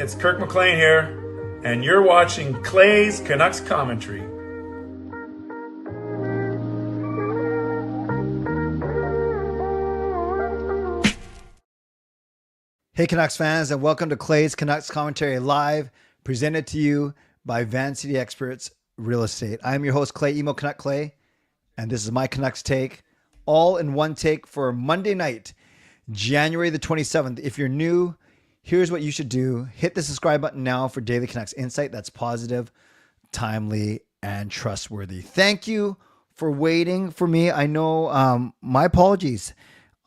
it's Kirk McLean here, and you're watching Clay's Canucks commentary. Hey Canucks fans, and welcome to Clay's Canucks Commentary Live, presented to you by Van City Experts Real Estate. I'm your host, Clay, Emo Canuck Clay, and this is my Canucks take, all in one take for Monday night, January the 27th. If you're new, here's what you should do. Hit the subscribe button now for Daily Canucks Insight that's positive, timely, and trustworthy. Thank you for waiting for me. I know, my apologies.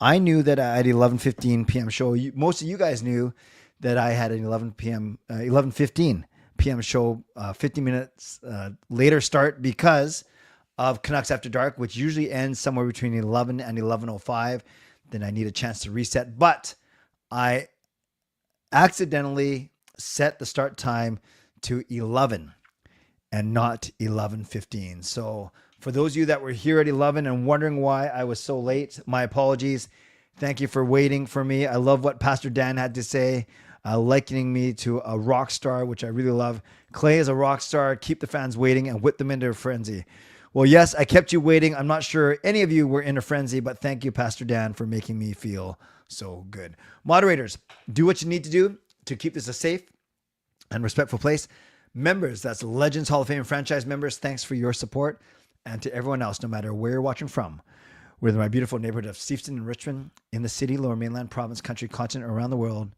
I knew that I had 11:15 p.m. show. Most of you guys knew that I had an 11:15 p.m. show, 50 minutes later start because of Canucks After Dark, which usually ends somewhere between 11 and 11:05. Then I need a chance to reset. But I accidentally set the start time to 11 and not 11:15. So for those of you that were here at 11 and wondering why I was so late, my apologies. Thank you for waiting for me. I love what Pastor Dan had to say, likening me to a rock star, which I really love. Clay is a rock star. Keep the fans waiting and whip them into a frenzy. Well, yes, I kept you waiting. I'm not sure any of you were in a frenzy, but thank you, Pastor Dan, for making me feel so good. Moderators, do what you need to do to keep this a safe and respectful place. Members, that's Legends Hall of Fame franchise members, thanks for your support. And to everyone else, no matter where you're watching from, whether my beautiful neighborhood of Steveston and Richmond, in the city, lower mainland, province, country, continent, around the world,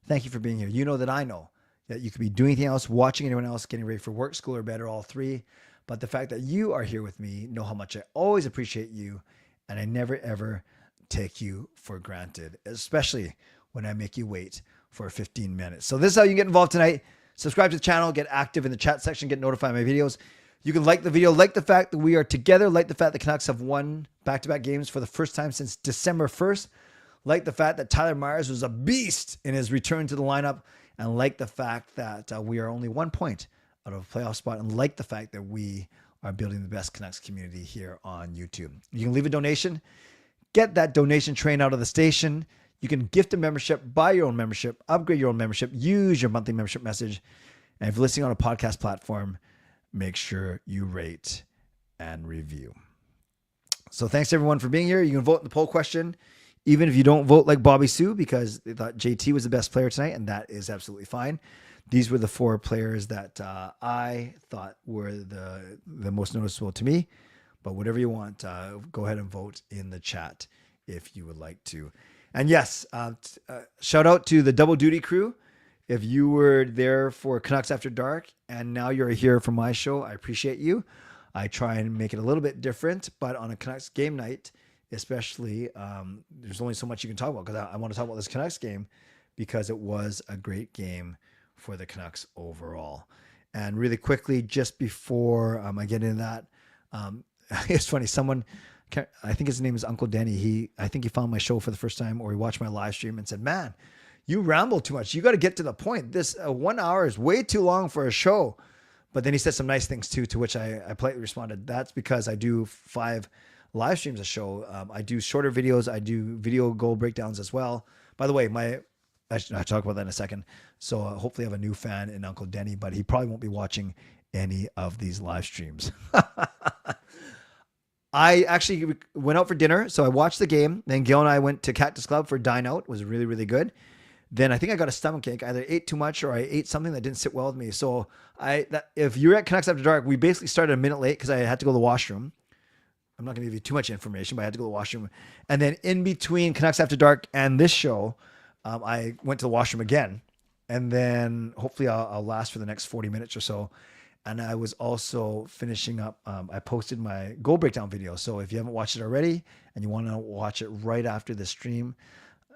thank you for being here. You know that I know that you could be doing anything else, watching anyone else, getting ready for work, school, or bed, or all three. But the fact that you are here with me, know how much I always appreciate you, and I never, ever take you for granted, especially when I make you wait for 15 minutes. So this is how you can get involved tonight. Subscribe to the channel, get active in the chat section, get notified of my videos. You can like the video, like the fact that we are together, like the fact that Canucks have won back-to-back games for the first time since December 1st, like the fact that Tyler Myers was a beast in his return to the lineup, and like the fact that we are only 1 point out of a playoff spot, and like the fact that we are building the best Canucks community here on YouTube. You can leave a donation, get that donation train out of the station. You can gift a membership, buy your own membership, upgrade your own membership, use your monthly membership message, and if you're listening on a podcast platform, make sure you rate and review. So thanks everyone for being here. You can vote in the poll question, even if you don't vote like Bobby Sue, because they thought JT was the best player tonight, and that is absolutely fine. These were the four players that I thought were the most noticeable to me. But whatever you want, go ahead and vote in the chat if you would like to. And yes, shout out to the Double Duty crew. If you were there for Canucks After Dark and now you're here for my show, I appreciate you. I try and make it a little bit different, but on a Canucks game night, especially, there's only so much you can talk about, because I want to talk about this Canucks game because it was a great game for the Canucks overall. And really quickly, just before I get into that, it's funny, someone, I think his name is Uncle Denny, I think he found my show for the first time, or he watched my live stream and said, man, you ramble too much. You got to get to the point. This 1 hour is way too long for a show. But then he said some nice things too, to which I politely responded, that's because I do 5 live streams a show. I do shorter videos. I do video goal breakdowns as well. By the way, I'll talk about that in a second. So hopefully I have a new fan in Uncle Denny, but he probably won't be watching any of these live streams. I actually went out for dinner. So I watched the game. Then Gail and I went to Cactus Club for dine out. It was really, really good. Then I think I got a stomachache. I either ate too much or I ate something that didn't sit well with me. So if you're at Canucks After Dark, we basically started a minute late because I had to go to the washroom. I'm not going to give you too much information, but I had to go to the washroom. And then in between Canucks After Dark and this show, I went to the washroom again. And then hopefully I'll last for the next 40 minutes or so. And I was also finishing up. I posted my goal breakdown video. So if you haven't watched it already and you want to watch it right after the stream,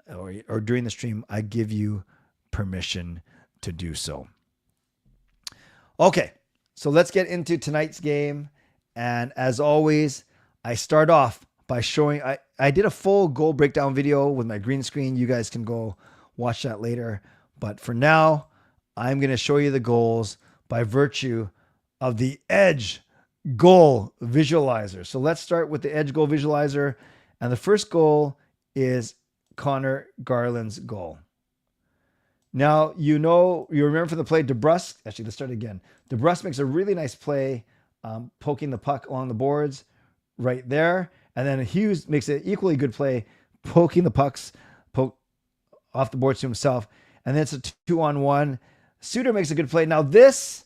or during the stream, I give you permission to do so. Okay, so let's get into tonight's game. And as always, I start off by showing, I did a full goal breakdown video with my green screen. You guys can go watch that later. But for now, I'm going to show you the goals by virtue of the Edge Goal Visualizer. So let's start with the Edge Goal Visualizer. And the first goal is Connor Garland's goal. Now, you remember from the play, DeBrusque, actually, let's start again. DeBrusque makes a really nice play, poking the puck along the boards right there. And then Hughes makes an equally good play, poking the pucks off the boards to himself. And then it's a 2-on-1. Suter makes a good play. Now, this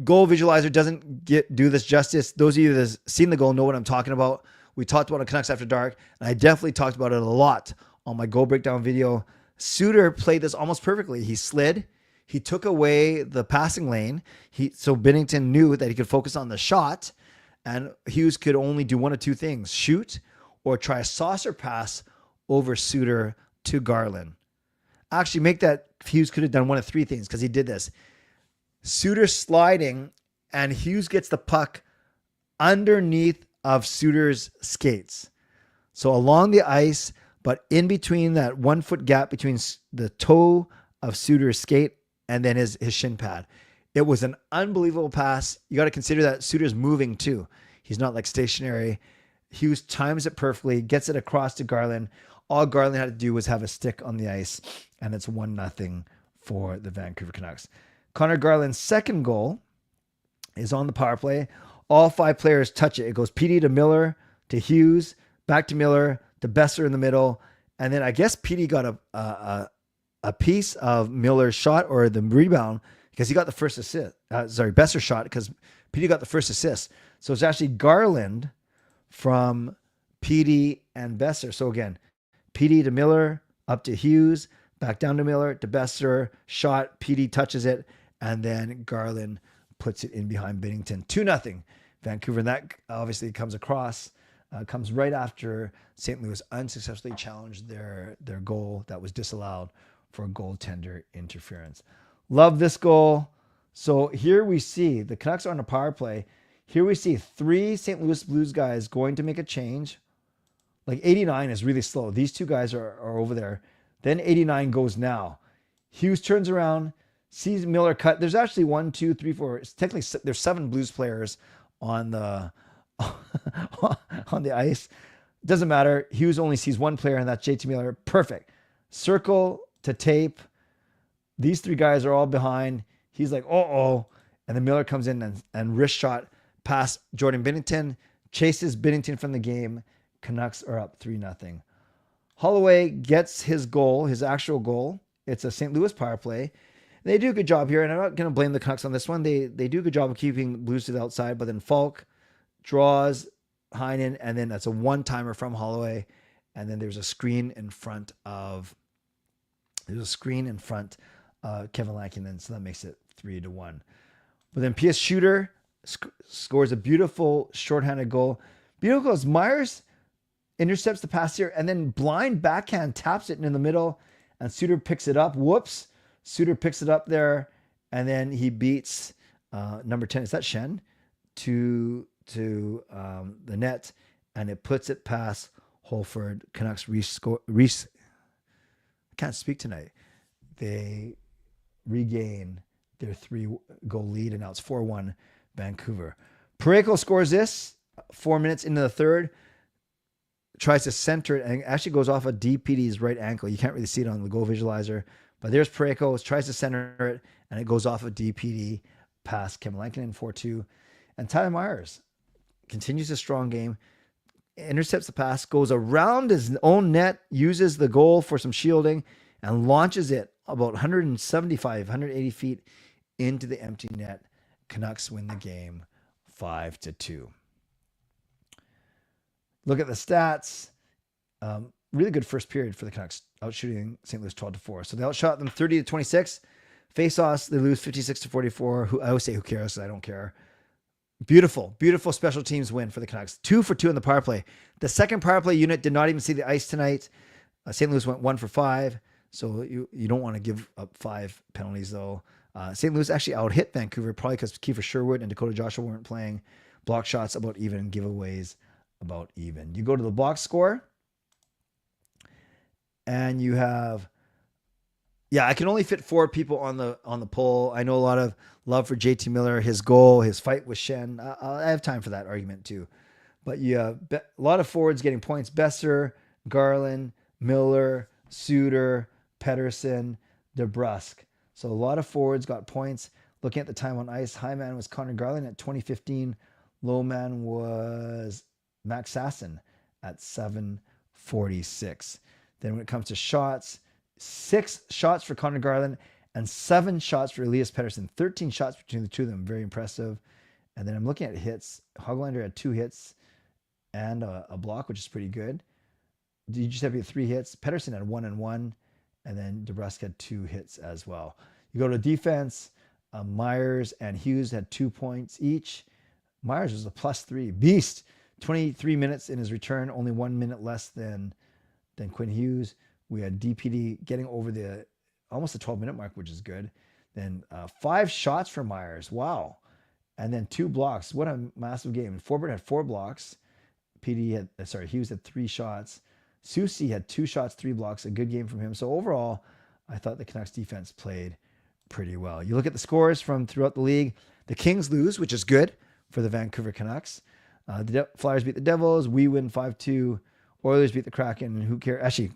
goal visualizer doesn't do this justice. Those of you that have seen the goal know what I'm talking about. We talked about it on Canucks After Dark, and I definitely talked about it a lot on my goal breakdown video. Suter played this almost perfectly. He slid. He took away the passing lane. So Binnington knew that he could focus on the shot, and Hughes could only do one of two things: shoot or try a saucer pass over Suter to Garland. Actually, make that Hughes could have done one of three things because he did this. Suter sliding, and Hughes gets the puck underneath of Suter's skates. So along the ice, but in between that 1 foot gap between the toe of Suter's skate and then his shin pad. It was an unbelievable pass. You got to consider that Suter's moving too. He's not like stationary. Hughes times it perfectly, gets it across to Garland. All Garland had to do was have a stick on the ice, and it's 1-0 for the Vancouver Canucks. Connor Garland's second goal is on the power play. All five players touch it. It goes PD to Miller, to Hughes, back to Miller, to Besser in the middle. And then I guess PD got a piece of Miller's shot or the rebound because he got the first assist. Besser shot because PD got the first assist. So it's actually Garland from PD and Besser. So again, PD to Miller, up to Hughes, back down to Miller, to Besser, shot, PD touches it, and then Garland puts it in behind Binnington. 2-0 Vancouver. And that obviously comes right after St. Louis unsuccessfully challenged their goal that was disallowed for goaltender interference. Love this goal. So here we see the Canucks are on a power play. Here we see three St. Louis Blues guys going to make a change. Like 89 is really slow. These two guys are over there. Then 89 goes now. Hughes turns around, sees Miller cut. There's actually 1, 2, 3, 4. Technically, there's 7 Blues players on the on the ice. Doesn't matter. Hughes only sees one player, and that's JT Miller. Perfect. Circle to tape. These three guys are all behind. He's like, uh-oh. And then Miller comes in and wrist shot past Jordan Binnington, chases Binnington from the game. Canucks are up 3-0. Holloway gets his goal, his actual goal. It's a St. Louis power play. They do a good job here, and I'm not going to blame the Canucks on this one. They do a good job of keeping Blues to the outside, but then Falk draws Heinen, and then that's a one-timer from Holloway, and then there's a screen in front of Kevin Lankinen, so that makes it 3-1. But then P.S. Shooter scores a beautiful shorthanded goal. Beautiful as Myers intercepts the pass here, and then blind backhand taps it in the middle, and Suter picks it up. Whoops. Suter picks it up there, and then he beats number 10. Is that Shen? To the net, and it puts it past Holford. Canucks I can't speak tonight. They regain their 3-goal lead, and now it's 4-1 Vancouver. Parayko scores this 4 minutes into the third. Tries to center it and actually goes off of DPD's right ankle. You can't really see it on the goal visualizer, but there's Parayko, tries to center it, and it goes off of DPD past Kevin Lankinen 4-2. And Tyler Myers continues a strong game, intercepts the pass, goes around his own net, uses the goal for some shielding, and launches it about 180 feet into the empty net. Canucks win the game 5-2. Look at the stats. Really good first period for the Canucks, outshooting St. Louis 12-4. So they outshot them 30-26. Face-offs, they lose 56-44. Who I always say who cares? I don't care. Beautiful, beautiful special teams win for the Canucks. 2 for 2 in the power play. The second power play unit did not even see the ice tonight. St. Louis went 1 for 5. So you don't want to give up 5 penalties though. St. Louis actually out-hit Vancouver, probably because Kiefer Sherwood and Dakota Joshua weren't playing. Block shots about even, giveaways about even. You go to the box score, and you have, I can only fit 4 people on the poll. I know a lot of love for JT Miller, his goal, his fight with Shen. I have time for that argument too. But you have a lot of forwards getting points. Besser, Garland, Miller, Suter, Pettersson. DeBrusque. So a lot of forwards got points. Looking at the time on ice, high man was Connor Garland at 2015. Low man was Max Sasson at 746. Then when it comes to shots, 6 shots for Connor Garland and 7 shots for Elias Pettersson. 13 shots between the two of them. Very impressive. And then I'm looking at hits. Hoglander had 2 hits and a block, which is pretty good. You just have to get 3 hits. Pettersson had 1 and 1. And then DeBrusque had 2 hits as well. You go to defense. Myers and Hughes had 2 points each. Myers was a +3. Beast. 23 minutes in his return. Only 1 minute less than Quinn Hughes. We had DPD getting over almost the 12-minute mark, which is good. Then 5 shots for Myers. Wow. And then 2 blocks. What a massive game. Forbert had 4 blocks. Hughes had 3 shots. Susi had 2 shots, 3 blocks. A good game from him. So overall, I thought the Canucks defense played pretty well. You look at the scores from throughout the league. The Kings lose, which is good for the Vancouver Canucks. The Flyers beat the Devils. We win 5-2. Oilers beat the Kraken. Who cares? Actually,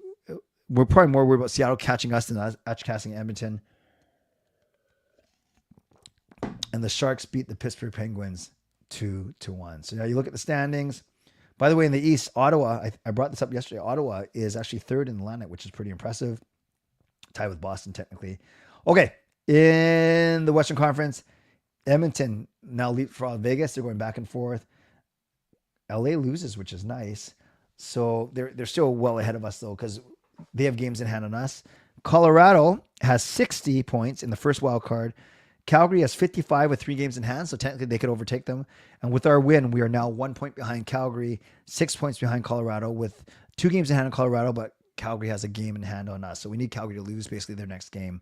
we're probably more worried about Seattle catching us than us catching Edmonton. And the Sharks beat the Pittsburgh Penguins 2-1. So now you look at the standings. By the way, in the East, Ottawa, I brought this up yesterday. Ottawa is actually 3rd in the Atlantic, which is pretty impressive. Tied with Boston, technically. Okay, in the Western Conference, Edmonton now leapfrog Vegas. They're going back and forth. LA loses, which is nice. So they're still well ahead of us, though, because they have games in hand on us. Colorado has 60 points in the first wild card. Calgary has 55 with 3 games in hand, so technically they could overtake them. And with our win, we are now 1 point behind Calgary, 6 points behind Colorado with 2 games in hand on Colorado, but Calgary has a game in hand on us. So we need Calgary to lose basically their next game.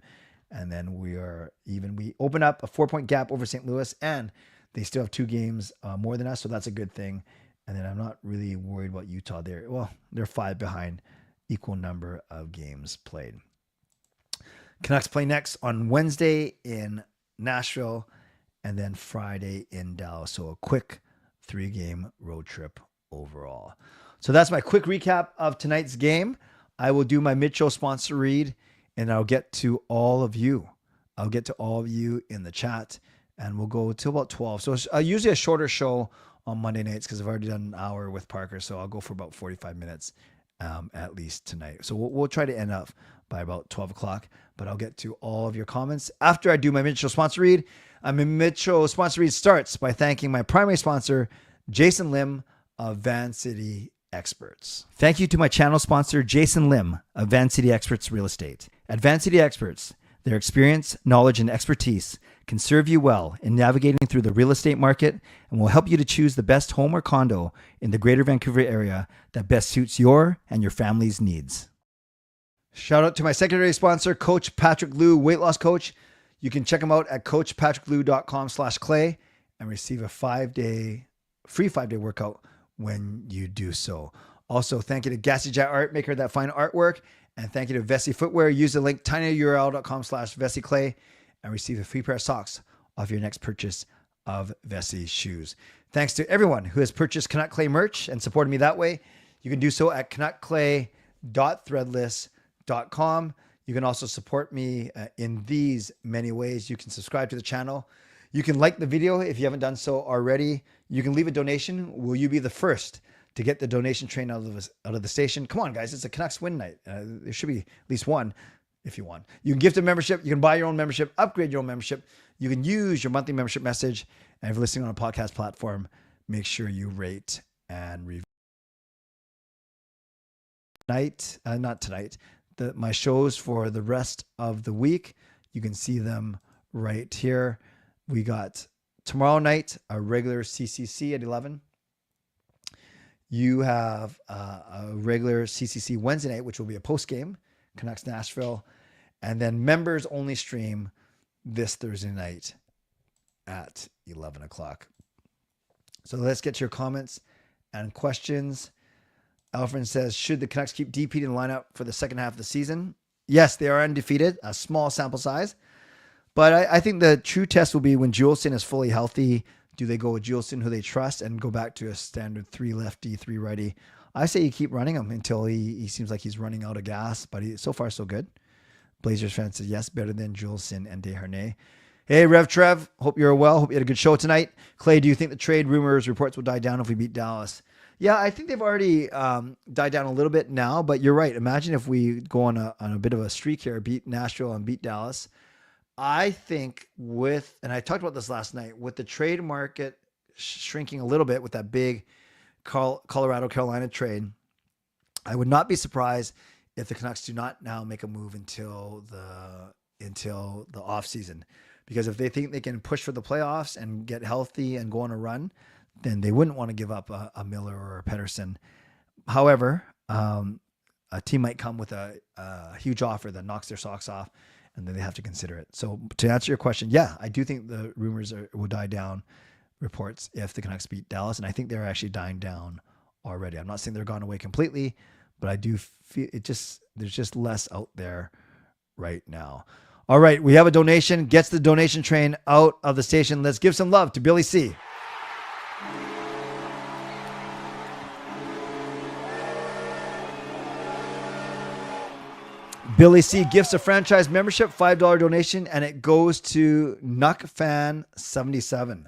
And then we are even. We open up a 4-point gap over St. Louis, and they still have 2 games more than us, so that's a good thing. And then I'm not really worried about Utah there. Well, they're 5 behind, equal number of games played. Canucks play next on Wednesday in Nashville, and then Friday in Dallas. So a quick 3-game road trip overall. So that's my quick recap of tonight's game. I will do my mid-show sponsor read, and I'll get to all of you. I'll get to all of you in the chat, and we'll go till about 12. So it's usually a shorter show on Monday nights because I've already done an hour with Parker. So I'll go for about 45 minutes at least tonight. So we'll try to end up by about 12 o'clock, but I'll get to all of your comments after I do my mid-show sponsor read. My mid-show sponsor read starts by thanking my primary sponsor, Jason Lim of Van City Experts. Thank you to my channel sponsor, Jason Lim of Van City Experts Real Estate. At Van City Experts, their experience, knowledge, and expertise can serve you well in navigating through the real estate market and will help you to choose the best home or condo in the greater Vancouver area that best suits your and your family's needs. Shout out to my secondary sponsor, Coach Patrick Liu, weight loss coach. You can check him out at coachpatrickliu.com/clay and receive a free 5-day workout when you do so. Also, thank you to Gassy Jet Art, maker of that fine artwork. And thank you to Vessi Footwear. Use the link tinyurl.com/VessiClay and receive a free pair of socks off your next purchase of Vessi shoes. Thanks to everyone who has purchased Canuck Clay merch and supported me that way. You can do so at canuckclay.threadless.com. You can also support me in these many ways. You can subscribe to the channel. You can like the video if you haven't done so already. You can leave a donation. Will you be the first to get the donation train out of the station? Come on, guys. It's a Canucks win night. There should be at least one if you want. You can gift a membership. You can buy your own membership, upgrade your own membership. You can use your monthly membership message. And if you're listening on a podcast platform, make sure you rate and review. Not tonight. My shows for the rest of the week. You can see them right here. We got tomorrow night, a regular CCC at 11. You have a regular CCC Wednesday night, which will be a post-game, Canucks Nashville. And then members only stream this Thursday night at 11 o'clock. So let's get to your comments and questions. Alfred says, should the Canucks keep DP in the lineup for the second half of the season? Yes, they are undefeated, a small sample size. But I think the true test will be when Juleson is fully healthy. Do they go with Juleson, who they trust, and go back to a standard 3 lefty, 3 righty? I say you keep running him until he seems like he's running out of gas, but so far so good. Blazers fan says yes, better than Juleson and Desharnais. Hey, Rev Trev, hope you're well. Hope you had a good show tonight. Clay, do you think the trade rumors reports will die down if we beat Dallas? Yeah, I think they've already died down a little bit now, but you're right. Imagine if we go on a bit of a streak here, beat Nashville and beat Dallas. I think and I talked about this last night, with the trade market shrinking a little bit with that big Colorado-Carolina trade, I would not be surprised if the Canucks do not now make a move until the offseason. Because if they think they can push for the playoffs and get healthy and go on a run, then they wouldn't want to give up a Miller or a Pettersson. However, a team might come with a huge offer that knocks their socks off, and then they have to consider it. So to answer your question, yeah, I do think the rumors will die down, reports, if the Canucks beat Dallas, and I think they're actually dying down already. I'm not saying they're gone away completely, but I do feel there's just less out there right now. All right, we have a donation. Gets the donation train out of the station. Let's give some love to Billy C. Billy C gifts a franchise membership, $5 donation, and it goes to Nuckfan77.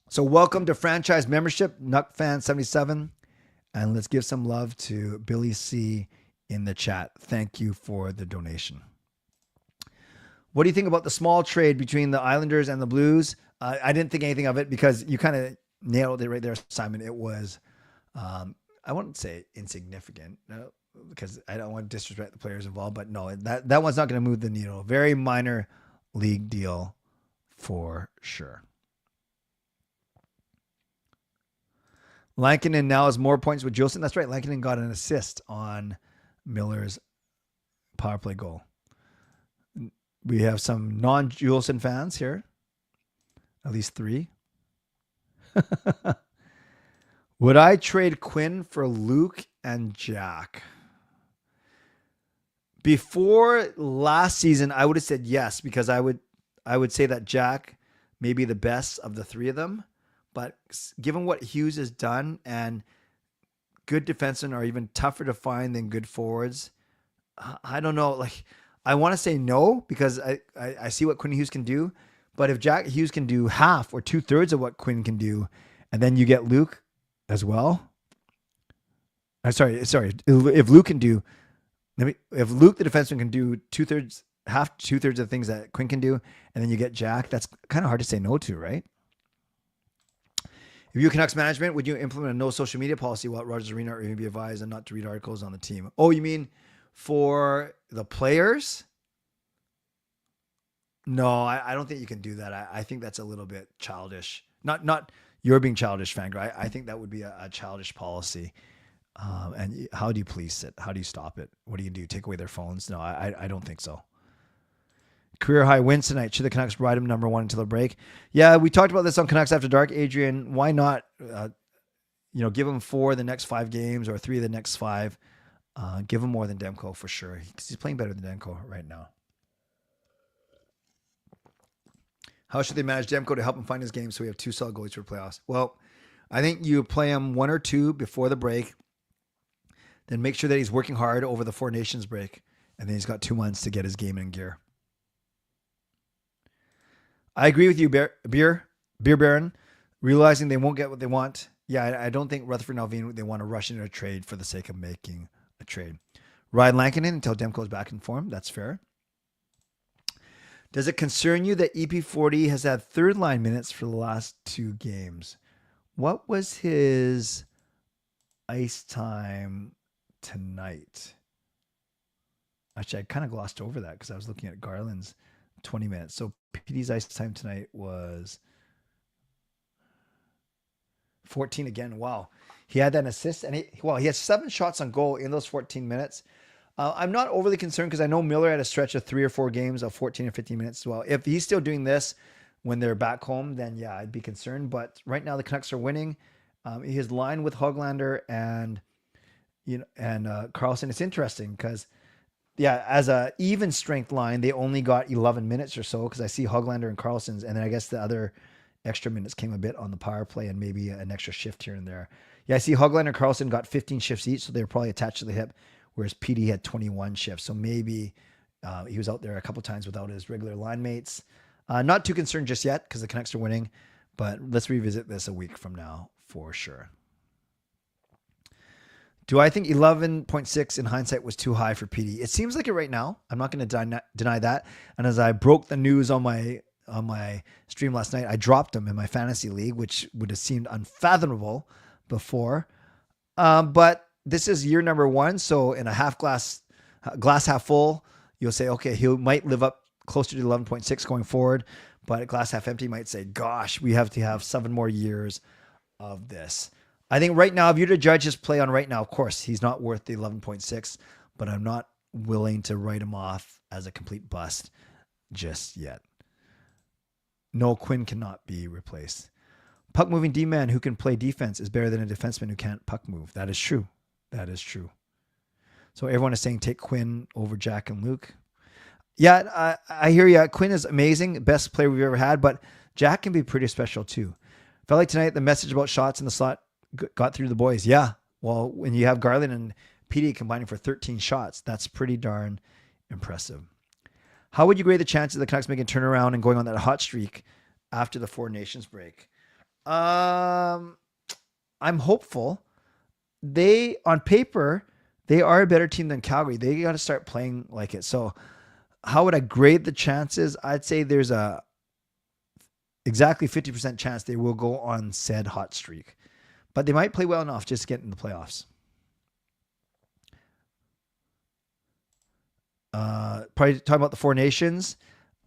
So welcome to franchise membership, Nuckfan77. And let's give some love to Billy C in the chat. Thank you for the donation. What do you think about the small trade between the Islanders and the Blues? I didn't think anything of it because you kind of nailed it right there, Simon. It was, I wouldn't say insignificant because I don't want to disrespect the players involved, but no, that one's not going to move the needle. Very minor league deal for sure. Lankinen now has more points with Juleson. That's right. Lankinen got an assist on Miller's power play goal. We have some non-Juleson fans here. At least 3. Would I trade Quinn for Luke and Jack? Before last season, I would have said yes, because I would say that Jack may be the best of the 3 of them. But given what Hughes has done, and good defensemen are even tougher to find than good forwards, I don't know. Like, I want to say no, because I see what Quinn Hughes can do. But if Jack Hughes can do half or 2/3 of what Quinn can do, and then you get Luke as well. Sorry. If Luke can do, if Luke the defenseman can do 2/3 of the things that Quinn can do, and then you get Jack, that's kind of hard to say no to, right? If you Canucks management, would you implement a no social media policy while at Rogers Arena, or even be advised and not to read articles on the team? Oh, you mean for the players? No, I don't think you can do that. I think that's a little bit childish. Not you're being childish, Fangirl. I think that would be a childish policy. And how do you police it? How do you stop it? What do you do? Take away their phones? No, I don't think so. Career high wins tonight. Should the Canucks ride him number 1 until the break? Yeah, we talked about this on Canucks After Dark. Adrian, why not? Give him 4 the next 5 games, or 3 the next 5. Give him more than Demko for sure, because he's playing better than Demko right now. How should they manage Demko to help him find his game so we have 2 solid goalies for playoffs? Well, I think you play him 1 or 2 before the break, then make sure that he's working hard over the 4 Nations break, and then he's got 2 months to get his game in gear. I agree with you, Beer Baron, realizing they won't get what they want. Yeah, I don't think Rutherford and Alvin, they want to rush into a trade for the sake of making a trade. Ride Lankinen until Demko's back in form. That's fair. Does it concern you that EP40 has had 3rd line minutes for the last 2 games? What was his ice time tonight? Actually, I kind of glossed over that because I was looking at Garland's 20 minutes. So PD's ice time tonight was 14 again. Wow. He had that assist, and he had 7 shots on goal in those 14 minutes. I'm not overly concerned because I know Miller had a stretch of 3 or 4 games of 14 or 15 minutes as well. If he's still doing this when they're back home, then yeah, I'd be concerned. But right now the Canucks are winning. His line with Hoglander and Karlsson, it's interesting because as a even strength line, they only got 11 minutes or so, because I see Hoglander and Karlsson's, and then I guess the other extra minutes came a bit on the power play and maybe an extra shift here and there. Yeah, I see Hoglander and Karlsson got 15 shifts each, so they were probably attached to the hip, whereas PD had 21 shifts. So maybe he was out there a couple times without his regular line mates. Not too concerned just yet because the Canucks are winning, but let's revisit this a week from now for sure. Do I think 11.6 in hindsight was too high for PD? It seems like it right now. I'm not going to deny that. And as I broke the news on my stream last night, I dropped him in my fantasy league, which would have seemed unfathomable before. But this is year number 1. So in a glass half full, you'll say, okay, he might live up closer to 11.6 going forward. But at glass half empty might say, gosh, we have to have 7 more years of this. I think right now, if you're to judge his play on right now, of course, he's not worth the 11.6, but I'm not willing to write him off as a complete bust just yet. No, Quinn cannot be replaced. Puck moving D-man who can play defense is better than a defenseman who can't puck move. That is true. That is true. So everyone is saying take Quinn over Jack and Luke. Yeah, I hear you. Quinn is amazing. Best player we've ever had, but Jack can be pretty special too. Felt like tonight the message about shots in the slot got through the boys. Yeah. Well, when you have Garland and PD combining for 13 shots, that's pretty darn impressive. How would you grade the chances of the Canucks making a turnaround and going on that hot streak after the 4 Nations break? I'm hopeful. On paper, they are a better team than Calgary. They got to start playing like it. So how would I grade the chances? I'd say there's a exactly 50% chance they will go on said hot streak. But they might play well enough just to get in the playoffs. Probably talking about the 4 Nations.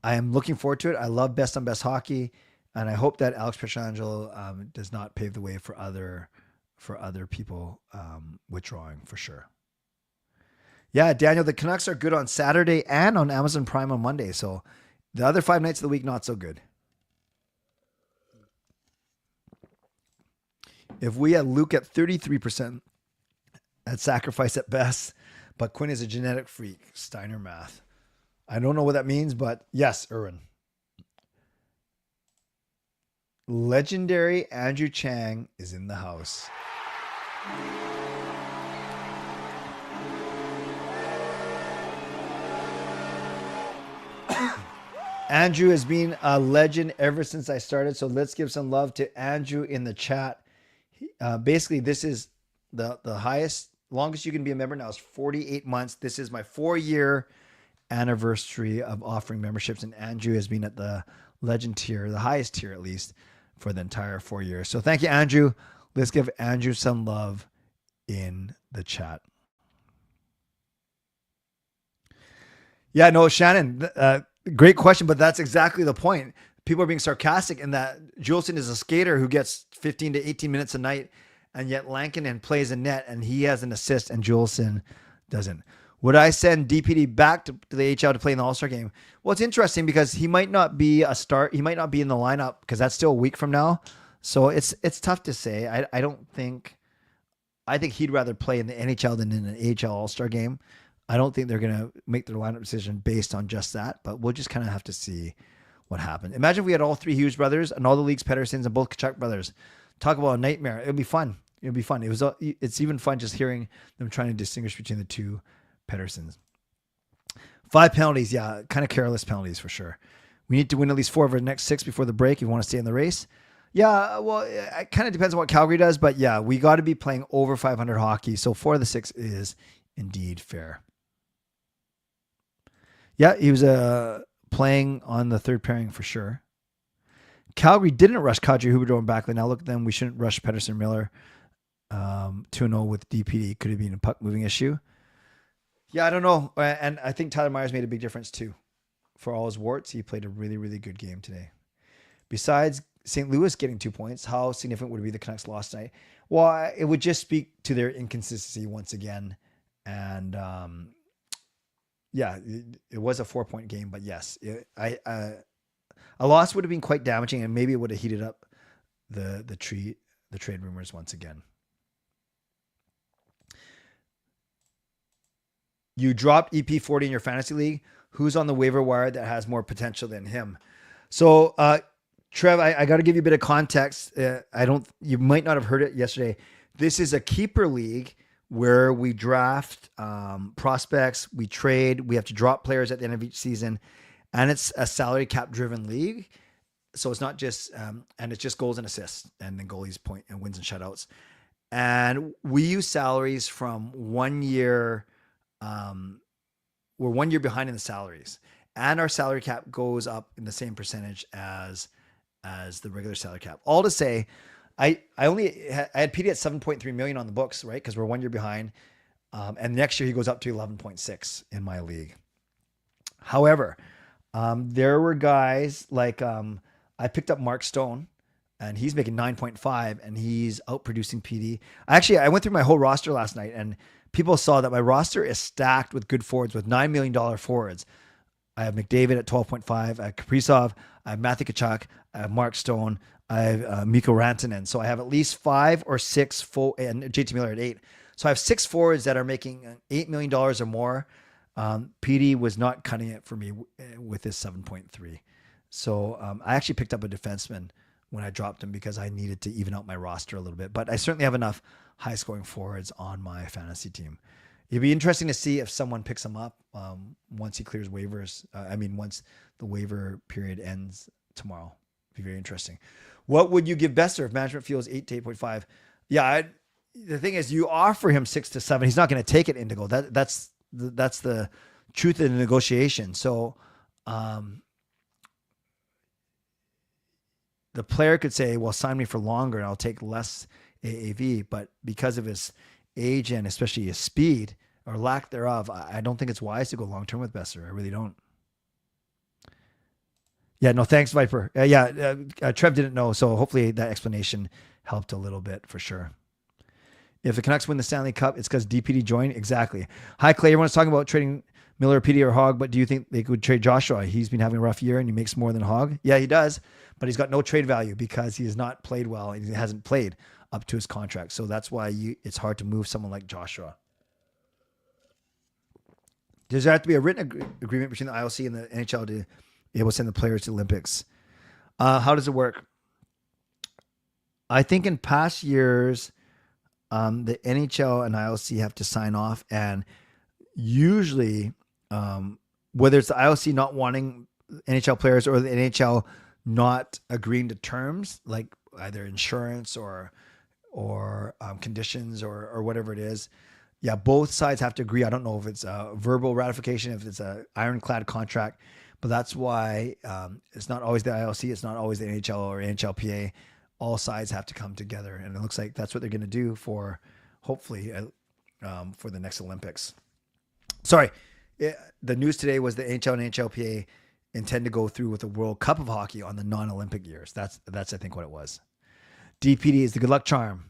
I am looking forward to it. I love best on best hockey, and I hope that Alex Pietrangelo does not pave the way for other people withdrawing for sure. Yeah, Daniel, the Canucks are good on Saturday and on Amazon Prime on Monday. So the other 5 nights of the week, not so good. If we had Luke at 33%, at sacrifice at best, but Quinn is a genetic freak, Steiner math. I don't know what that means, but yes, Erwin. Legendary Andrew Chang is in the house. Andrew has been a legend ever since I started, so let's give some love to Andrew in the chat. Basically, this is the highest, longest you can be a member now is 48 months. This is my 4-year anniversary of offering memberships, and Andrew has been at the legend tier, the highest tier at least, for the entire 4 years. So thank you, Andrew. Let's give Andrew some love in the chat. Yeah, no, Shannon, great question, but that's exactly the point. People are being sarcastic in that Juleson is a skater who gets 15 to 18 minutes a night, and yet Lankinen plays a net and he has an assist and Juleson doesn't. Would I send DPD back to the HL to play in the All-Star game? Well, it's interesting because he might not be a start. He might not be in the lineup because that's still a week from now. So it's tough to say. I think he'd rather play in the NHL than in an AHL All-Star game. I don't think they're going to make their lineup decision based on just that, but we'll just kind of have to see what happened. Imagine if we had all 3 Hughes brothers and all the league's Petterssons and both Kachuk brothers. Talk about a nightmare. It would be fun. It would be fun. It's even fun just hearing them trying to distinguish between the 2 Petterssons. 5 penalties. Yeah, kind of careless penalties for sure. We need to win at least 4 of our next 6 before the break if we want to stay in the race. Yeah, well, it kind of depends on what Calgary does, but yeah, we got to be playing over 500 hockey. So 4 of the 6 is indeed fair. Yeah, he was playing on the 3rd pairing for sure. Calgary didn't rush Kadri, Huberdeau, and Backlund. Now look at them. We shouldn't rush Pettersson Miller. 2-0 with DPD. Could have been a puck moving issue. Yeah, I don't know. And I think Tyler Myers made a big difference too. For all his warts, he played a really, really good game today. Besides St. Louis getting 2 points, how significant would it be the Canucks lost tonight? Well, it would just speak to their inconsistency once again. And yeah, it was a 4-point game, but yes, a loss would have been quite damaging, and maybe it would have heated up the trade rumors once again. You dropped EP40 in your fantasy league. Who's on the waiver wire that has more potential than him? So, Trev, I got to give you a bit of context. You might not have heard it yesterday. This is a keeper league where we draft prospects, we trade, we have to drop players at the end of each season, and it's a salary cap driven league. So it's not just, and it's just goals and assists, and then goalies point and wins and shutouts. And we use salaries from 1 year. We're 1 year behind in the salaries, and our salary cap goes up in the same percentage as the regular salary cap. All to say, I had PD at 7.3 million on the books, right? Because we're 1 year behind. And next year he goes up to 11.6 in my league. However, there were guys like, I picked up Mark Stone, and he's making 9.5, and he's outproducing PD. I went through my whole roster last night, and people saw that my roster is stacked with good forwards, with $9 million forwards. I have McDavid at 12.5. I have Kaprizov. I have Matthew Tkachuk. I have Mark Stone. I have Mikko Rantanen. So I have at least 5 or 6 full, and JT Miller at 8. So I have 6 forwards that are making $8 million or more. PD was not cutting it for me with his 7.3. So I actually picked up a defenseman when I dropped him because I needed to even out my roster a little bit. But I certainly have enough high-scoring forwards on my fantasy team. It'd be interesting to see if someone picks him up once he clears waivers. Once the waiver period ends tomorrow. It'd be very interesting. What would you give Besser if management feels 8 to 8.5? Yeah, the thing is, you offer him 6 to 7. He's not going to take it, Indigo. That's the truth of the negotiation. So the player could say, well, sign me for longer and I'll take less AAV. But because of his age and especially his speed or lack thereof, I don't think it's wise to go long-term with Besser. I really don't. Yeah, no, thanks, Viper. Trev didn't know, so hopefully that explanation helped a little bit for sure. If the Canucks win the Stanley Cup, it's because DPD joined? Exactly. Hi, Clay. Everyone's talking about trading Miller, PD, or Hogg, but do you think they could trade Joshua? He's been having a rough year and he makes more than Hogg. Yeah, he does, but he's got no trade value because he has not played well and he hasn't played up to his contract. So that's why it's hard to move someone like Joshua. Does there have to be a written agreement between the IOC and the NHL to be able to send the players to the Olympics? How does it work? I think in past years, the NHL and IOC have to sign off, and usually, whether it's the IOC not wanting NHL players or the NHL not agreeing to terms, like either insurance or conditions or whatever it is, yeah, both sides have to agree. I don't know if it's a verbal ratification, if it's a ironclad contract, but that's why it's not always the IOC, it's not always the NHL or NHLPA. All sides have to come together, and it looks like that's what they're going to do for, hopefully, for the next Olympics. Sorry, the news today was the NHL and NHLPA intend to go through with the World Cup of Hockey on the non-Olympic years. That's I think what it was. DPD is the good luck charm.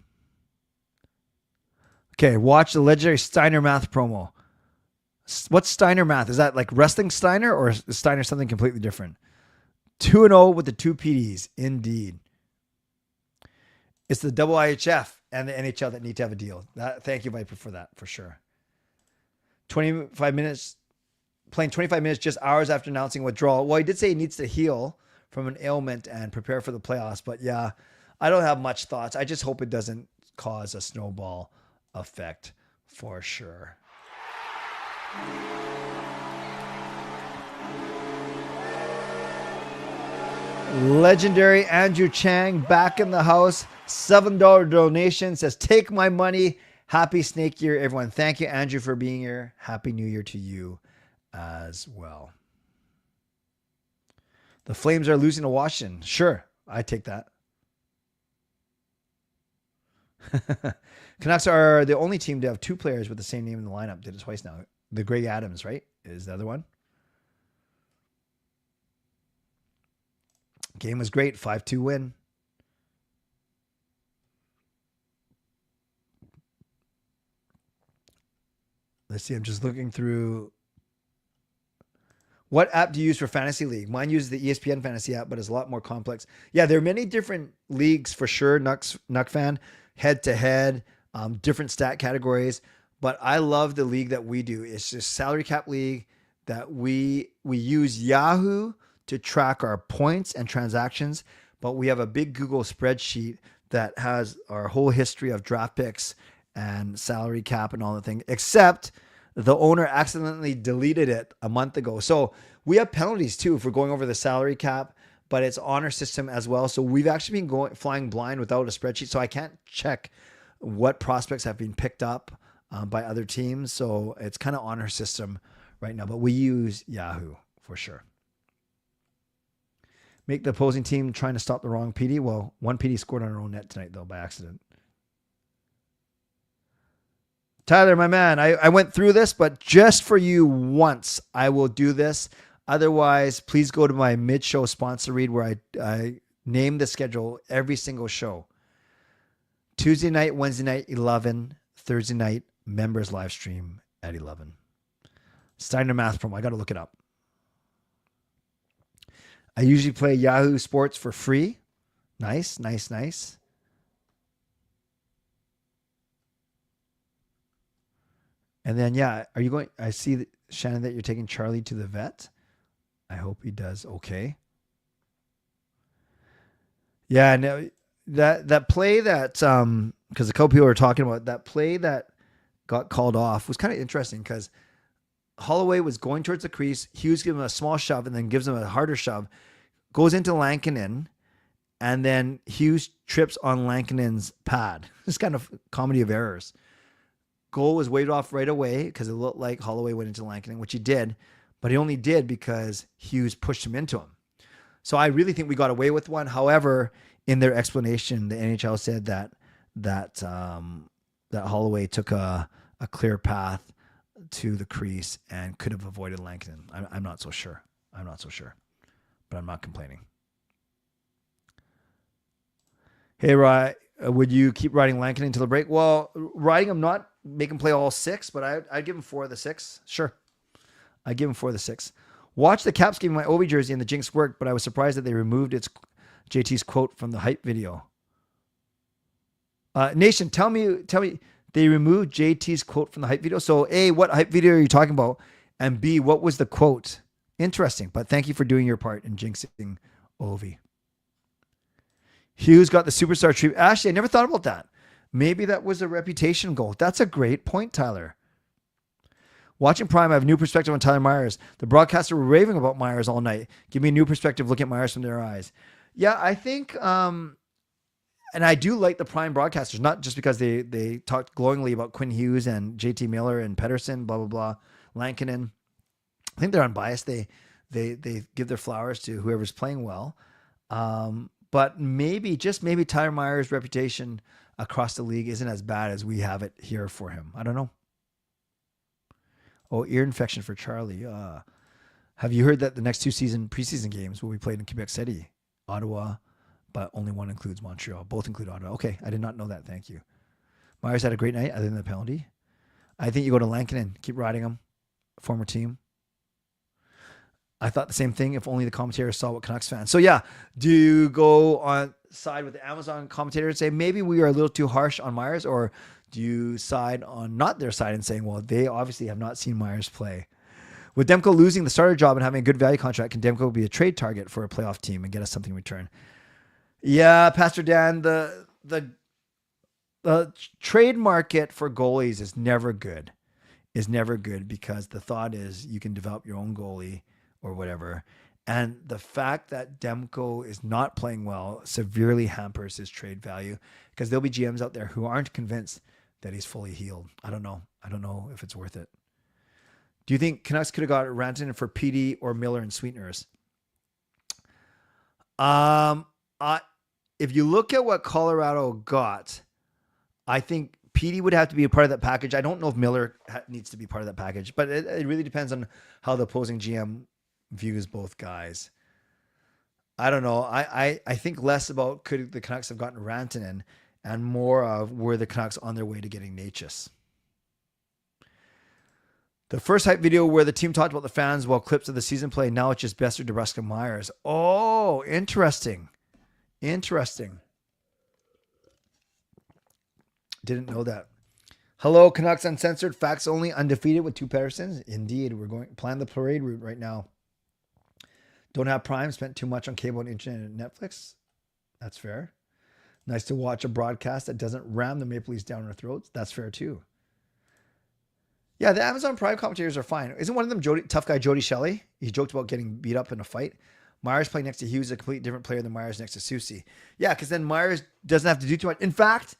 Okay, watch the legendary Steiner Math promo. What's Steiner Math? Is that like wrestling Steiner, or is Steiner something completely different? 2-0 with the 2 PDs. Indeed. It's the IHF and the NHL that need to have a deal. Thank you, Viper, for that, for sure. 25 minutes, playing 25 minutes just hours after announcing withdrawal. Well, he did say he needs to heal from an ailment and prepare for the playoffs. But yeah, I don't have much thoughts. I just hope it doesn't cause a snowball effect for sure. Legendary Andrew Chang back in the house. $7 donation, says, take my money. Happy Snake Year, everyone. Thank you, Andrew, for being here. Happy New Year to you as well. The Flames are losing to Washington. Sure, I take that. Canucks are the only team to have 2 players with the same name in the lineup. Did it twice now. The Greg Adams, right, is the other one. Game was great. 5-2 win. Let's see. I'm just looking through. What app do you use for Fantasy League? Mine uses the ESPN Fantasy app, but it's a lot more complex. Yeah, there are many different leagues for sure. Nuck fan, head to head, different stat categories. But I love the league that we do. It's just salary cap league that we use Yahoo to track our points and transactions, but we have a big Google spreadsheet that has our whole history of draft picks and salary cap and all the things, except the owner accidentally deleted it a month ago. So we have penalties too for going over the salary cap, but it's honor system as well. So we've actually been flying blind without a spreadsheet. So I can't check what prospects have been picked up by other teams. So it's kind of honor system right now, but we use Yahoo for sure. Make the opposing team trying to stop the wrong PD. Well, one PD scored on our own net tonight though by accident. Tyler, my man, I went through this, but just for you once, I will do this. Otherwise, please go to my mid-show sponsor read where I name the schedule every single show. Tuesday night, Wednesday night, 11. Thursday night, members live stream at 11. Steiner Math promo. I got to look it up. I usually play Yahoo Sports for free. Nice, nice, nice. And then, yeah, are you going? I see that, Shannon, that you're taking Charlie to the vet. I hope he does okay. Yeah, no, that play that because a couple people were talking about that play that got called off was kind of interesting because Holloway was going towards the crease. Hughes gives him a small shove and then gives him a harder shove. Goes into Lankinen, and then Hughes trips on Lankinen's pad. It's kind of comedy of errors. Goal was waved off right away because it looked like Holloway went into Lankinen, which he did, but he only did because Hughes pushed him into him. So I really think we got away with one. However, in their explanation, the NHL said that Holloway took a clear path to the crease and could have avoided Lankinen. I'm not so sure. But I'm not complaining. Hey, Rye, would you keep riding Lankinen until the break? Well, riding him, not make him play all 6, but I'd give him 4 of the 6. Sure. I'd give him 4 of the 6. Watch the Caps game my Ovi jersey and the Jinx worked, but I was surprised that they removed JT's quote from the hype video. Nation, tell me, they removed JT's quote from the hype video. So A, what hype video are you talking about? And B, what was the quote? Interesting, but thank you for doing your part in jinxing Ovi. Hughes got the superstar treatment. Actually, I never thought about that. Maybe that was a reputation goal. That's a great point, Tyler. Watching Prime, I have a new perspective on Tyler Myers. The broadcaster were raving about Myers all night. Give me a new perspective looking at Myers from their eyes. Yeah, I think, and I do like the Prime broadcasters, not just because they talked glowingly about Quinn Hughes and JT Miller and Pedersen, blah, blah, blah, Lankinen. I think they're unbiased. They give their flowers to whoever's playing well. But maybe, just maybe Tyler Myers' reputation across the league isn't as bad as we have it here for him. I don't know. Oh, ear infection for Charlie. Have you heard that the next 2 preseason games will be played in Quebec City, Ottawa, but only one includes Montreal. Both include Ottawa. Okay, I did not know that. Thank you. Myers had a great night other than the penalty. I think you go to Lankinen. Keep riding him. Former team. I thought the same thing if only the commentators saw what Canucks fans. So yeah, do you go on side with the Amazon commentator and say maybe we are a little too harsh on Myers, or do you side on not their side and saying, well, they obviously have not seen Myers play? With Demko losing the starter job and having a good value contract, can Demko be a trade target for a playoff team and get us something in return? Yeah, Pastor Dan, the trade market for goalies is never good. Because the thought is you can develop your own goalie or whatever. And the fact that Demko is not playing well severely hampers his trade value because there'll be GMs out there who aren't convinced that he's fully healed. I don't know if it's worth it. Do you think Canucks could have got Rantanen for PD or Miller and sweeteners? If you look at what Colorado got, I think PD would have to be a part of that package. I don't know if Miller needs to be part of that package, but it really depends on how the opposing GM views both guys. I don't know. I think less about could the Canucks have gotten Rantanen and more of were the Canucks on their way to getting Natchez. The first hype video where the team talked about the fans while clips of the season play. Now it's just Besser, DeBrusk, Myers. Oh, interesting. Didn't know that. Hello, Canucks Uncensored, facts only, undefeated with 2 Pedersens. Indeed, we're going plan the parade route right now. Don't have Prime, spent too much on cable and internet and Netflix. That's fair. Nice to watch a broadcast that doesn't ram the Maple Leafs down our throats. That's fair too. Yeah, the Amazon Prime commentators are fine. Isn't one of them tough guy Jody Shelley? He joked about getting beat up in a fight. Myers playing next to Hughes, a completely different player than Myers next to Soucy. Yeah, because then Myers doesn't have to do too much. In fact,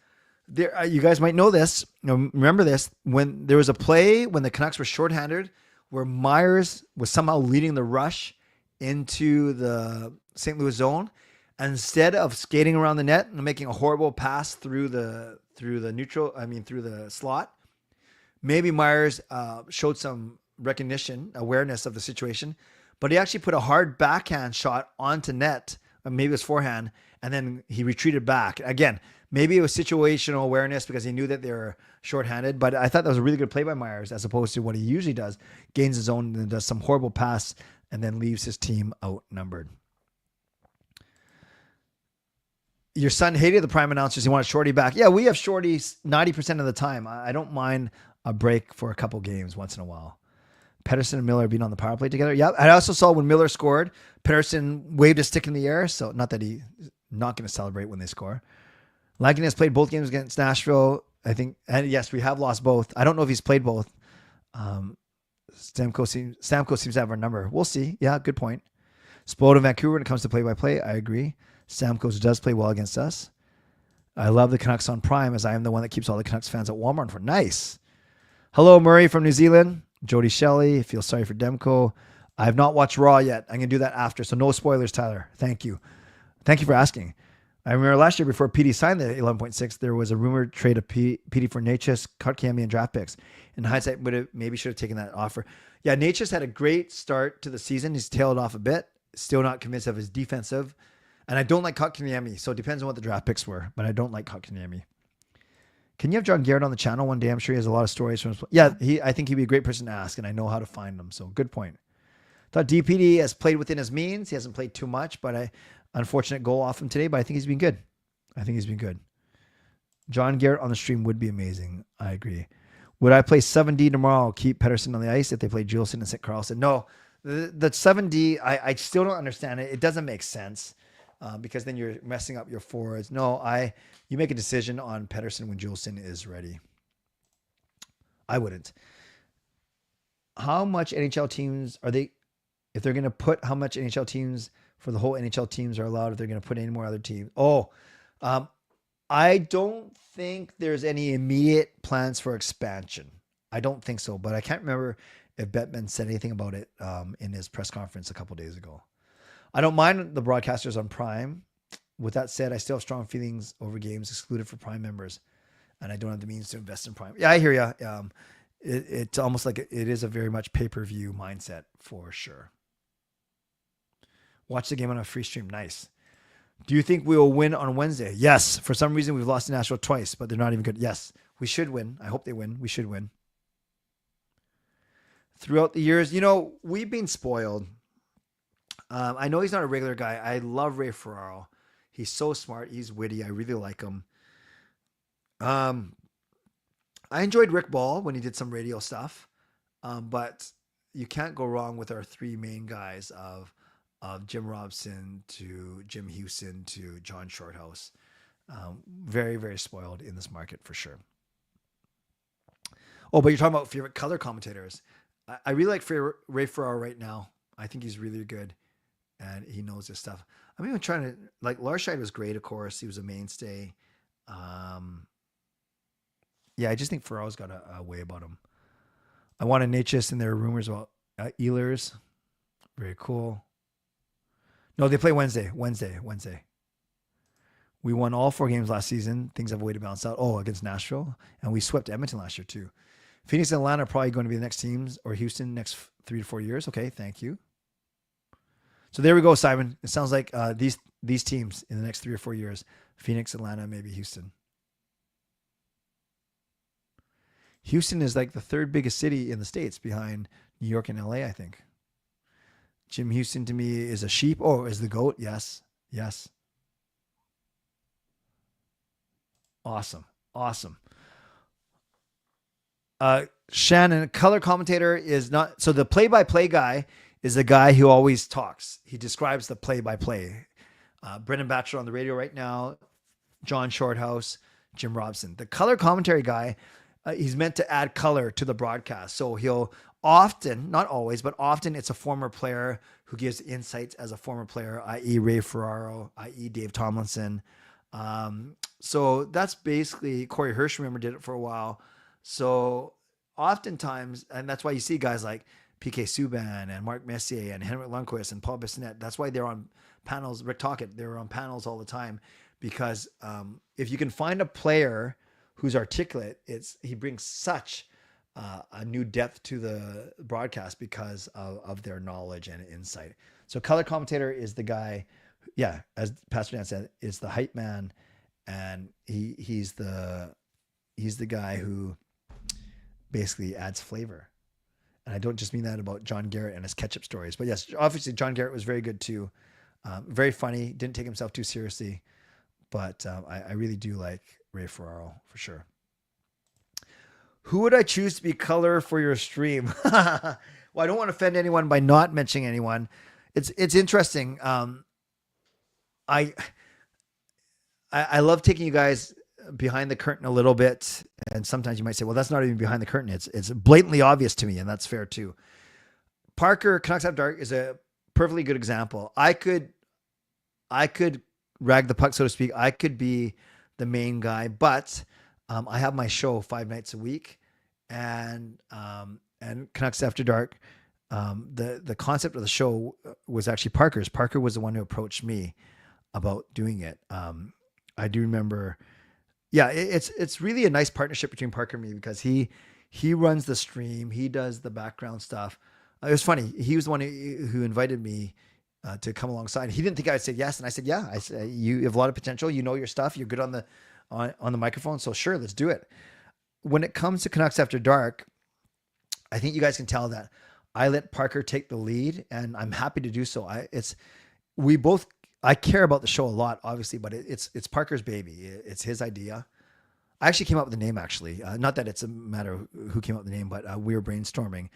there you guys might know this. Remember this. When there was a play when the Canucks were shorthanded where Myers was somehow leading the rush into the St. Louis zone, instead of skating around the net and making a horrible pass through the slot, maybe Myers showed some awareness of the situation, but he actually put a hard backhand shot onto net, or maybe it was forehand, and then he retreated back. Again, maybe it was situational awareness because he knew that they were shorthanded, but I thought that was a really good play by Myers as opposed to what he usually does, gains his own and then does some horrible pass and then leaves his team outnumbered. Your son hated the Prime announcers. He wanted Shorty back. Yeah, we have Shorties 90% of the time. I don't mind a break for a couple games once in a while. Pettersson and Miller being on the power play together. Yeah, I also saw when Miller scored, Pettersson waved his stick in the air. So not that he's not going to celebrate when they score. Lankinen has played both games against Nashville, I think. And yes, we have lost both. I don't know if he's played both. Stamkos seems to have our number. We'll see. Yeah, good point. Spoiled in Vancouver when it comes to play-by-play. I agree. Stamkos does play well against us. I love the Canucks on Prime as I am the one that keeps all the Canucks fans at Walmart for nice. Hello, Murray from New Zealand. Jody Shelley. Feel sorry for Demko. I have not watched Raw yet. I'm going to do that after. So no spoilers, Tyler. Thank you. Thank you for asking. I remember last year before PD signed the 11.6, there was a rumored trade of PD for Natchez, Kotkaniemi, and draft picks. In hindsight, maybe should have taken that offer. Yeah, Natchez had a great start to the season. He's tailed off a bit. Still not convinced of his defensive. And I don't like Kotkaniemi, so it depends on what the draft picks were. But I don't like Kotkaniemi. Can you have John Garrett on the channel one day? I'm sure he has a lot of stories from his. Yeah, I think he'd be a great person to ask, and I know how to find them. So good point. Thought DPD has played within his means. He hasn't played too much, but unfortunate goal off him today. But I think he's been good. John Garrett on the stream would be amazing. I agree. Would I play 7D tomorrow? Keep Pettersson on the ice if they play Juleson and St. Carlson? No, the 7D. I still don't understand it. It doesn't make sense. Because then you're messing up your forwards. No, you make a decision on Pettersson when Juleson is ready. I wouldn't. How much NHL teams are they? If they're going to put how much NHL teams for the whole NHL teams are allowed, if they're going to put any more other teams. I don't think there's any immediate plans for expansion. I don't think so, but I can't remember if Bettman said anything about it in his press conference a couple days ago. I don't mind the broadcasters on Prime. With that said, I still have strong feelings over games excluded for Prime members, and I don't have the means to invest in Prime. Yeah, I hear you. It's almost like it is a very much pay-per-view mindset for sure. Watch the game on a free stream. Nice. Do you think we will win on Wednesday? Yes. For some reason, we've lost to Nashville twice, but they're not even good. Yes, we should win. I hope they win. We should win. Throughout the years, we've been spoiled. I know he's not a regular guy. I love Ray Ferraro. He's so smart. He's witty. I really like him. I enjoyed Rick Ball when he did some radio stuff. But you can't go wrong with our three main guys of Jim Robson to Jim Houston to John Shorthouse. Very, very spoiled in this market for sure. Oh, but you're talking about favorite color commentators. I really like Ray Ferraro right now. I think he's really good. And he knows his stuff. I'm even trying to, Larscheid was great, of course. He was a mainstay. Yeah, I just think Ferraro's got a way about him. I wanted Natchez, and there are rumors about Ehlers. Very cool. No, they play Wednesday. We won all 4 games last season. Things have a way to balance out. Oh, against Nashville. And we swept Edmonton last year, too. Phoenix and Atlanta are probably going to be the next teams, or Houston next 3 to 4 years. Okay, thank you. So there we go, Simon. It sounds like these teams in the next 3 or 4 years: Phoenix, Atlanta, maybe Houston. Houston is like the 3rd biggest city in the States behind New York and LA, I think. Jim Houston to me is a sheep. Oh, is the GOAT? Yes. Awesome. Shannon, color commentator is not. So the play-by-play guy is the guy who always talks. He describes the play-by-play. Brendan Batchelor on the radio right now. John Shorthouse, Jim Robson. The color commentary guy, he's meant to add color to the broadcast. So he'll often, not always, but often it's a former player who gives insights as a former player, i.e. Ray Ferraro, i.e. Dave Tomlinson. So that's basically, Corey Hirsch, remember, did it for a while. So oftentimes, and that's why you see guys like PK Subban and Mark Messier and Henrik Lundqvist and Paul Bissonnette. That's why they're on panels. Rick Tocchet, they're on panels all the time, because if you can find a player who's articulate, he brings such a new depth to the broadcast because of their knowledge and insight. So color commentator is the guy, as Pastor Dan said, is the hype man, and he's the guy who basically adds flavor. And I don't just mean that about John Garrett and his ketchup stories, but yes, obviously John Garrett was very good too. Very funny, didn't take himself too seriously, but I really do like Ray Ferraro for sure. Who would I choose to be color for your stream? Well, I don't want to offend anyone by not mentioning anyone. It's interesting. I love taking you guys behind the curtain a little bit, and sometimes you might say, well, that's not even behind the curtain. It's blatantly obvious to me, and that's fair too. Parker, Canucks After Dark is a perfectly good example. I could rag the puck, so to speak. I could be the main guy, but I have my show 5 nights a week, and Canucks After Dark. The concept of the show was actually Parker's. Parker was the one who approached me about doing it. I do remember. Yeah, it's really a nice partnership between Parker and me, because he runs the stream, he does the background stuff. It was funny. He was the one who invited me to come alongside. He didn't think I'd say yes, and I said yeah. I said, you have a lot of potential. You know your stuff. You're good on the microphone, so sure, let's do it. When it comes to Canucks After Dark, I think you guys can tell that I let Parker take the lead, and I'm happy to do so. I care about the show a lot, obviously, but it's Parker's baby. It's his idea. I actually came up with the name, actually. Not that it's a matter of who came up with the name, but we were brainstorming,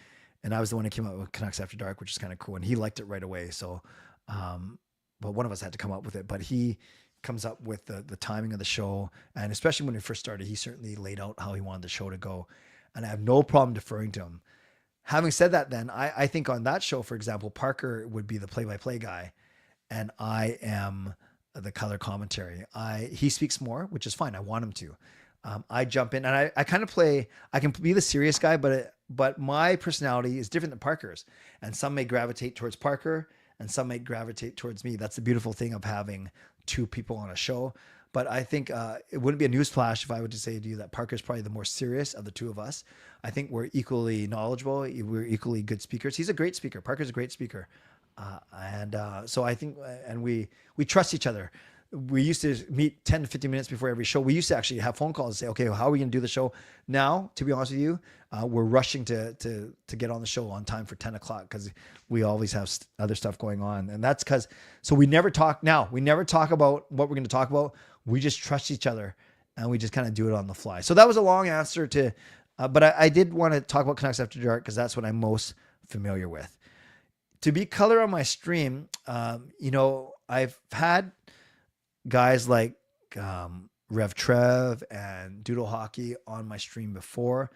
and I was the one who came up with Canucks After Dark, which is kind of cool, and he liked it right away. So, but one of us had to come up with it. But he comes up with the timing of the show, and especially when we first started, he certainly laid out how he wanted the show to go, and I have no problem deferring to him. Having said that, then I think on that show, for example, Parker would be the play-by-play guy, and I am the color commentary. He speaks more, which is fine. I want him to. I jump in, and I kind of play. I can be the serious guy, but my personality is different than Parker's, and some may gravitate towards Parker, and some may gravitate towards me. That's the beautiful thing of having two people on a show. But I think it wouldn't be a newsflash if I were to say to you that Parker's probably the more serious of the two of us. I think we're equally knowledgeable. We're equally good speakers. He's a great speaker. Parker's a great speaker. So I think, and we trust each other. We used to meet 10 to 15 minutes before every show. We used to actually have phone calls and say, okay, well, how are we going to do the show? Now, to be honest with you, we're rushing to get on the show on time for 10 o'clock because we always have other stuff going on. And that's because, so we never talk about what we're going to talk about. We just trust each other, and we just kind of do it on the fly. So that was a long answer to, but I did want to talk about Canucks After Dark because that's what I'm most familiar with. To be color on my stream, I've had guys like Rev Trev and Doodle Hockey on my stream before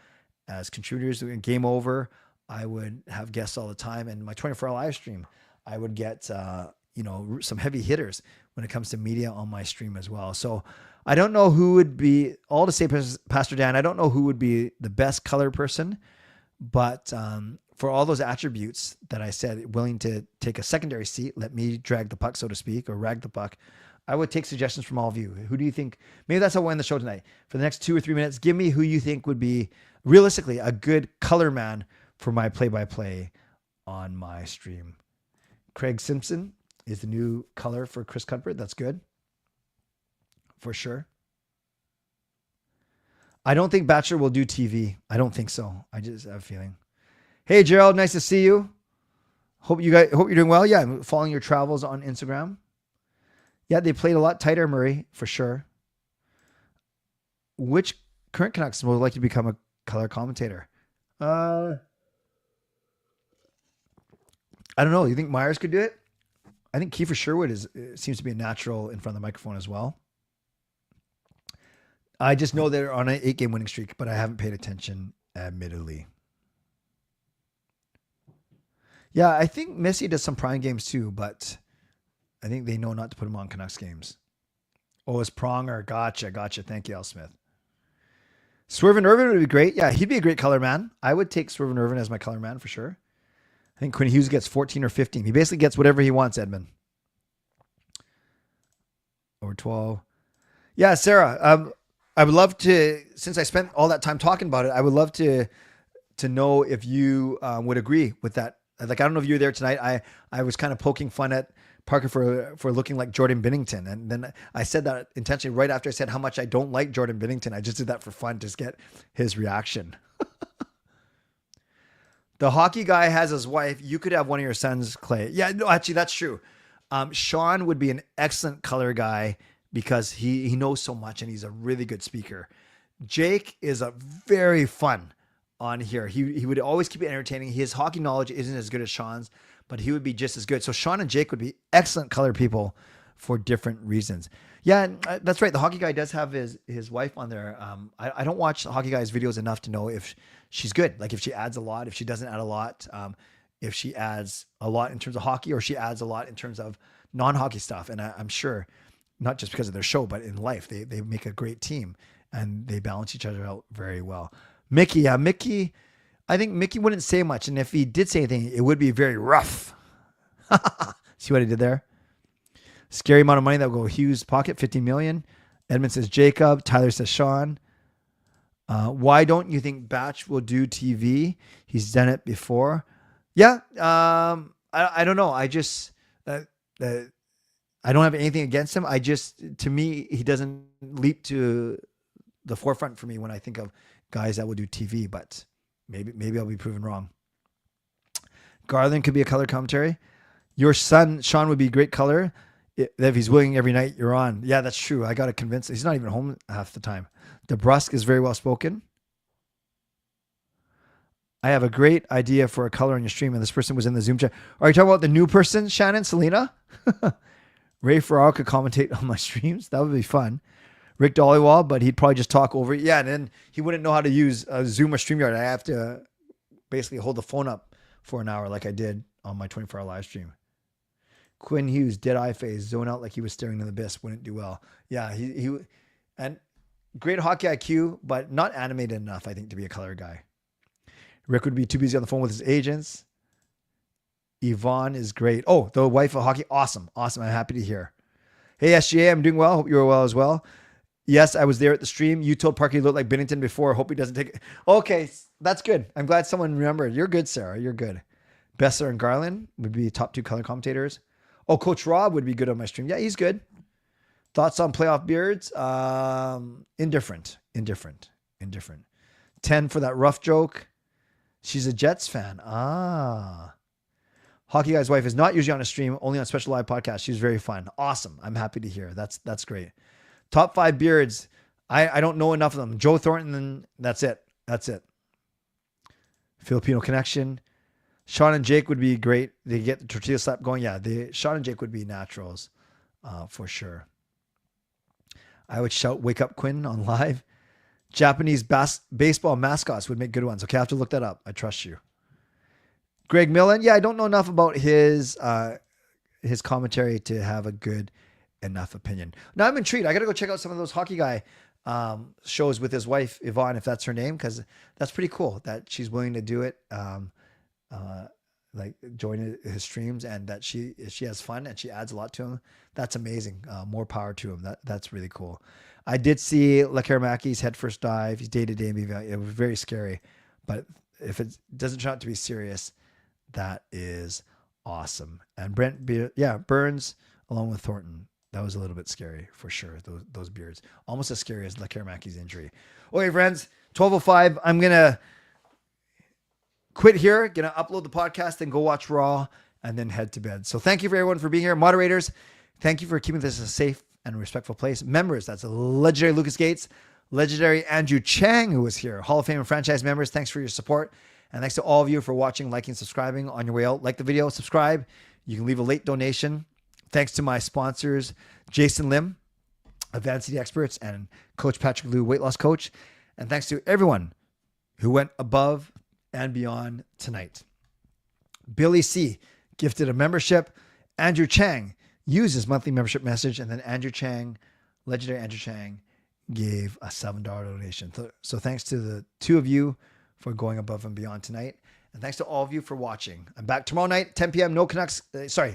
as contributors. In Game Over, I would have guests all the time, and my 24-hour live stream, I would get some heavy hitters when it comes to media on my stream as well. So I don't know who would be, all to say, Pastor Dan, I don't know who would be the best color person, but for all those attributes that I said, willing to take a secondary seat, let me drag the puck, so to speak, or rag the puck, I would take suggestions from all of you. Who do you think, maybe that's how we'll end the show tonight. For the next 2 or 3 minutes, give me who you think would be realistically a good color man for my play-by-play on my stream. Craig Simpson is the new color for Chris Cuthbert. That's good. For sure. I don't think Bachelor will do TV. I don't think so. I just have a feeling. Hey, Gerald, nice to see you. Hope you're doing well. Yeah, I'm following your travels on Instagram. Yeah, they played a lot tighter, Murray, for sure. Which current Canucks would like to become a color commentator? I don't know. You think Myers could do it? I think Kiefer Sherwood seems to be a natural in front of the microphone as well. I just know they're on an 8-game winning streak, but I haven't paid attention, admittedly. Yeah, I think Missy does some prime games too, but I think they know not to put him on Canucks games. Oh, it's Pronger. Gotcha. Thank you, L. Smith. Swervin Irvin would be great. Yeah, he'd be a great color man. I would take Swervin Irvin as my color man for sure. I think Quinn Hughes gets 14 or 15. He basically gets whatever he wants, Edmund. Or 12. Yeah, Sarah, I would love to, since I spent all that time talking about it, I would love to know if you would agree with that. Like, I don't know if you were there tonight. I was kind of poking fun at Parker for looking like Jordan Binnington. And then I said that intentionally right after I said how much I don't like Jordan Binnington. I just did that for fun, just get his reaction. The hockey guy has his wife. You could have one of your sons, Clay. Yeah, no, actually, that's true. Sean would be an excellent color guy because he knows so much and he's a really good speaker. Jake is a very fun on here. He would always keep it entertaining. His hockey knowledge isn't as good as Sean's, but he would be just as good. So Sean and Jake would be excellent color people for different reasons. Yeah, that's right. The hockey guy does have his wife on there. I don't watch the hockey guy's videos enough to know if she's good. Like if she adds a lot, if she doesn't add a lot, if she adds a lot in terms of hockey or she adds a lot in terms of non-hockey stuff. And I'm sure not just because of their show, but in life, they make a great team and they balance each other out very well. Mickey, I think Mickey wouldn't say much. And if he did say anything, it would be very rough. See what I did there? Scary amount of money that will go Hughes' pocket, 50 million. Edmund says Jacob. Tyler says Sean. Why don't you think Batch will do TV? He's done it before. Yeah. I don't know. I just, I don't have anything against him. To me, he doesn't leap to the forefront for me when I think of guys that will do TV, but maybe I'll be proven wrong. Garland could be a color commentary. Your son, Sean, would be great color. If he's willing every night you're on. Yeah, that's true. I got to convince him. He's not even home half the time. DeBrusque is very well spoken. I have a great idea for a color on your stream, and this person was in the Zoom chat. Are you talking about the new person, Shannon, Celina? Ray Ferraro could commentate on my streams. That would be fun. Rick Dollywall, but he'd probably just talk over it. Yeah, and then he wouldn't know how to use Zoom or StreamYard. I have to basically hold the phone up for an hour like I did on my 24-hour live stream. Quinn Hughes, dead eye phase, zone out like he was staring into the abyss, wouldn't do well. Yeah, he and great hockey IQ, but not animated enough, I think, to be a color guy. Rick would be too busy on the phone with his agents. Yvonne is great. Oh, the wife of hockey. Awesome. I'm happy to hear. Hey, SGA, I'm doing well. Hope you're well as well. Yes, I was there at the stream. You told Parker he looked like Binnington before. Hope he doesn't take it. Okay, that's good. I'm glad someone remembered. You're good, Sarah. You're good. Besser and Garland would be top 2 color commentators. Oh, Coach Rob would be good on my stream. Yeah, he's good. Thoughts on playoff beards? Indifferent. 10 for that rough joke. She's a Jets fan. Hockey Guy's wife is not usually on a stream, only on special live podcasts. She's very fun. Awesome. I'm happy to hear. That's great. Top 5 beards. I don't know enough of them. Joe Thornton, that's it. Filipino connection. Sean and Jake would be great. They get the tortilla slap going. Yeah, Sean and Jake would be naturals for sure. I would shout, wake up Quinn on live. Japanese baseball mascots would make good ones. Okay, I have to look that up. I trust you. Greg Millen. Yeah, I don't know enough about his commentary to have a good enough opinion. Now I'm intrigued. I got to go check out some of those hockey guy shows with his wife, Yvonne, if that's her name, because that's pretty cool that she's willing to do it. Like join his streams and that she has fun and she adds a lot to him. That's amazing. More power to him. That's really cool. I did see Lekarmaki's head first dive. He's day-to-day. It was very scary, but if it doesn't turn out to be serious, that is awesome. And Burns along with Thornton. That was a little bit scary for sure. Those beards, almost as scary as Lekarmaki's injury. Okay, friends, 12:05. I'm going to quit here, gonna upload the podcast, then go watch Raw, and then head to bed. So thank you for everyone for being here. Moderators, thank you for keeping this a safe and respectful place. Members, that's a legendary Lucas Gates, legendary Andrew Chang, who was here. Hall of Fame and franchise members, thanks for your support. And thanks to all of you for watching, liking, subscribing on your way out. Like the video, subscribe. You can leave a late donation. Thanks to my sponsors, Jason Lim, Advanced City Experts and Coach Patrick Liu, weight loss coach. And thanks to everyone who went above and beyond tonight. Billy C. gifted a membership. Andrew Chang used his monthly membership message. And then Andrew Chang, legendary Andrew Chang, gave a $7 donation. So thanks to the two of you for going above and beyond tonight. And thanks to all of you for watching. I'm back tomorrow night, 10 p.m. No Canucks.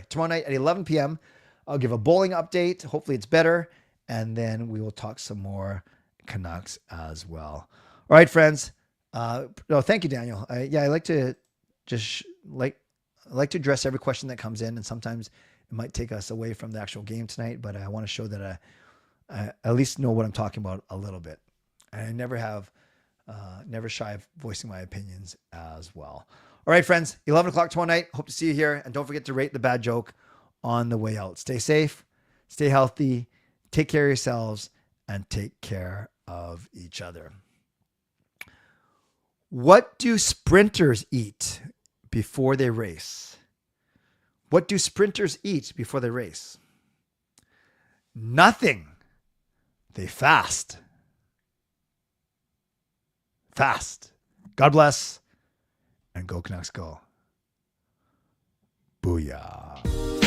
Tomorrow night at 11 p.m. I'll give a bowling update. Hopefully it's better. And then we will talk some more Canucks as well. All right, friends. Thank you, Daniel. I like to just like to address every question that comes in, and sometimes it might take us away from the actual game tonight. But I want to show that I at least know what I'm talking about a little bit. And I never shy of voicing my opinions as well. All right, friends. 11 o'clock tomorrow night. Hope to see you here, and don't forget to rate the bad joke on the way out. Stay safe. Stay healthy. Take care of yourselves and take care of each other. What do sprinters eat before they race? What do sprinters eat before they race? Nothing. They fast. Fast. God bless. And go Canucks go. Booyah.